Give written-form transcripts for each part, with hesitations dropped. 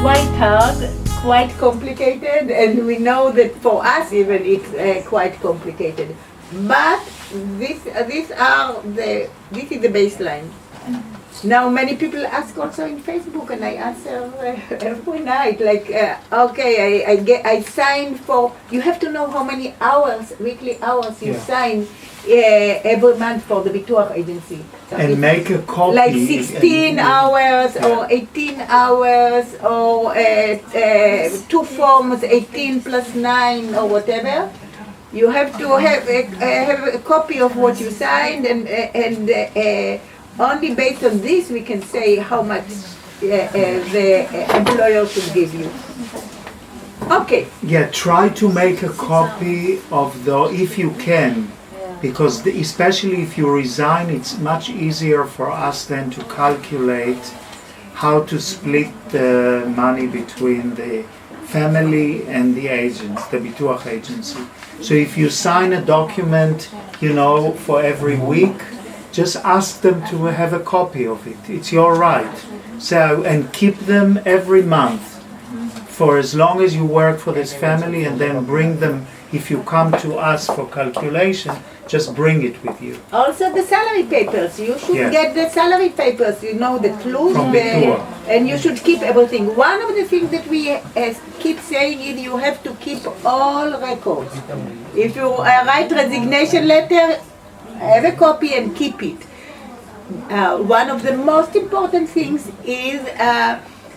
quite hard, quite complicated, and we know that for us even it's quite complicated. But this is the baseline. Now many people ask also in Facebook, and I answer every night, like, okay, I signed for. You have to know how many hours, weekly hours, you sign every month for the Bituach agency. So and make a copy. Like 16 hours or 18 hours or 2 forms, 18 plus 9 or whatever. You have to have a copy of what you signed, and only based on this we can say how much the employer should give you. Okay. Yeah, try to make a copy of if you can, because especially if you resign, it's much easier for us then to calculate how to split the money between the family and the agents, the Bituach agency. So if you sign a document, for every week, just ask them to have a copy of it. It's your right. So, and keep them every month for as long as you work for this family, and then bring them, if you come to us for calculation, just bring it with you. Also the salary papers. You should get the salary papers, the clues, and you should keep everything. One of the things that we keep saying is you have to keep all records. If you write resignation letter, have a copy and keep it. One of the most important things is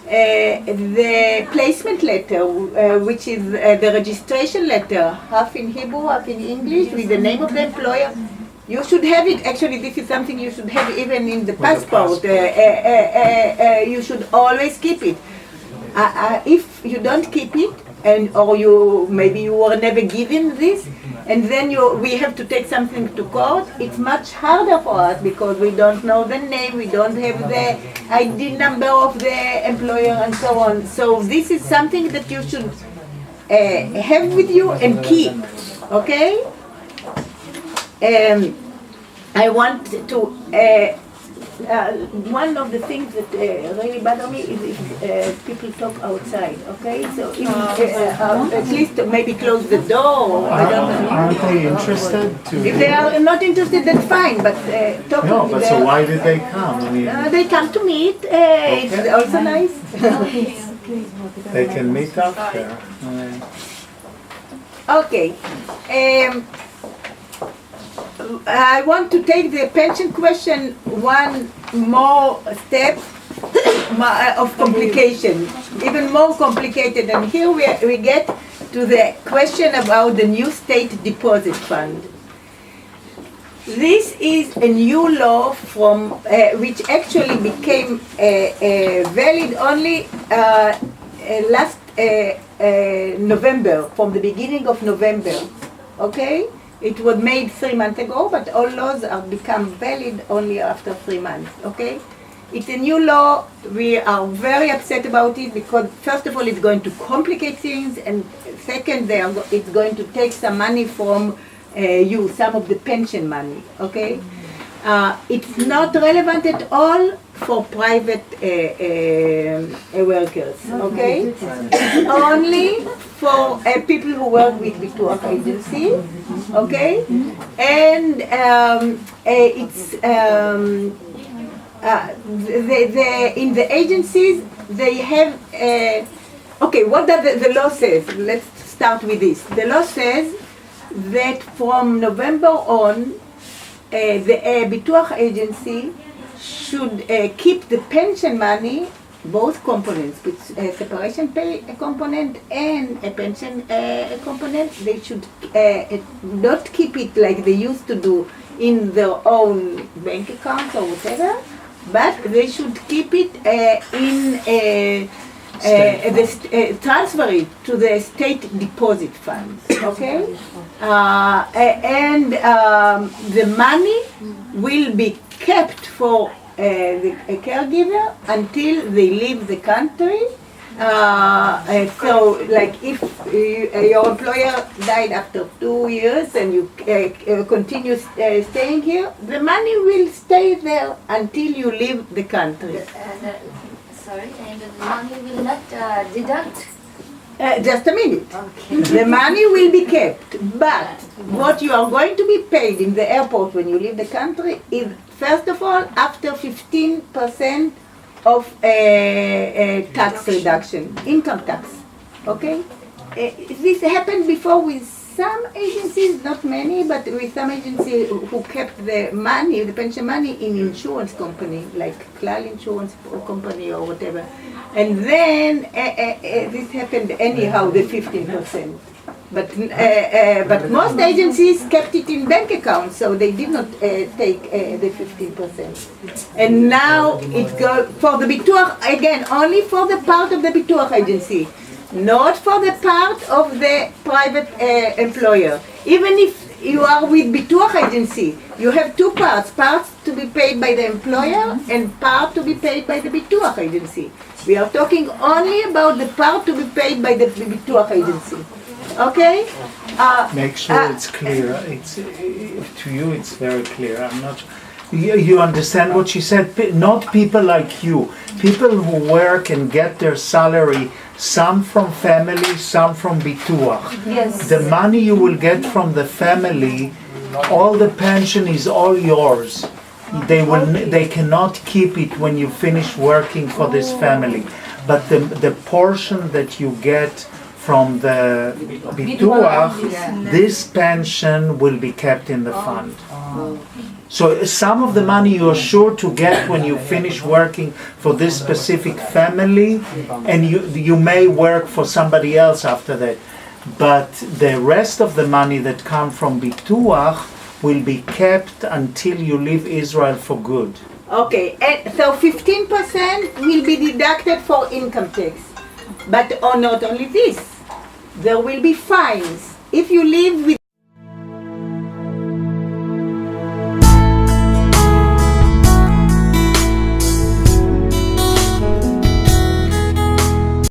the placement letter, which is the registration letter, half in Hebrew, half in English, with the name of the employer. You should have it. Actually, this is something you should have even in the passport. You should always keep it. If you don't keep it, or maybe you were never given this, and then we have to take something to court, it's much harder for us because we don't know the name, we don't have the ID number of the employer and so on. So this is something that you should have with you and keep, okay? I want to one of the things that really bother me is if people talk outside, okay? So at least maybe close the door, I don't know. Aren't they interested to... If they are not interested, that's fine, but talk No, but so why did they come? I mean, they come to meet, it's also nice. They can meet up there. Okay. I want to take the pension question one more step of complication, even more complicated. And here we get to the question about the new state deposit fund. This is a new law from which actually became valid only last November, from the beginning of November. Okay. It was made 3 months ago, but all laws are become valid only after 3 months, okay? It's a new law. We are very upset about it because, first of all, it's going to complicate things, and second, it's going to take some money from some of the pension money, okay? It's not relevant at all for private workers, okay? It's only for people who work with Bituach agency, okay? And it's in the agencies they have okay. What does the law says? Let's start with this. The law says that from November on, the Bituach agency should keep the pension money, both components, with separation pay component and a pension component. They should not keep it like they used to do in their own bank accounts or whatever, but they should keep it transfer it to the state deposit funds, okay? And the money will be kept for the caregiver until they leave the country. So, like if your employer died after 2 years and you continue staying here, the money will stay there until you leave the country. And Sorry, and the money will not deduct? Just a minute. Okay. The money will be kept, but what you are going to be paid in the airport when you leave the country is, first of all, after 15% of tax reduction, income tax. Okay? This happened before with some agencies, not many, but with some agencies who kept the money, the pension money, in insurance company, like Klal Insurance Company or whatever. And then this happened anyhow, the 15%. But most agencies kept it in bank accounts, so they did not take the 15%. And now it goes for the bituach, again, only for the part of the bituach agency, not for the part of the private employer. Even if you are with bituach agency, you have two parts to be paid by the employer and part to be paid by the bituach agency. We are talking only about the part to be paid by the bituach agency. Okay? Make sure it's clear. To you, it's very clear. I'm not. You understand what she said? Not people like you. People who work and get their salary, some from family, some from bituach. Yes. The money you will get from the family, all the pension is all yours. They cannot keep it when you finish working for this family. But the portion that you get from the bituach, this pension will be kept in the fund. So some of the money you're sure to get when you finish working for this specific family, and you may work for somebody else after that. But the rest of the money that come from bituach will be kept until you leave Israel for good. Okay, and so 15% will be deducted for income tax. But not only this, there will be fines. If you live with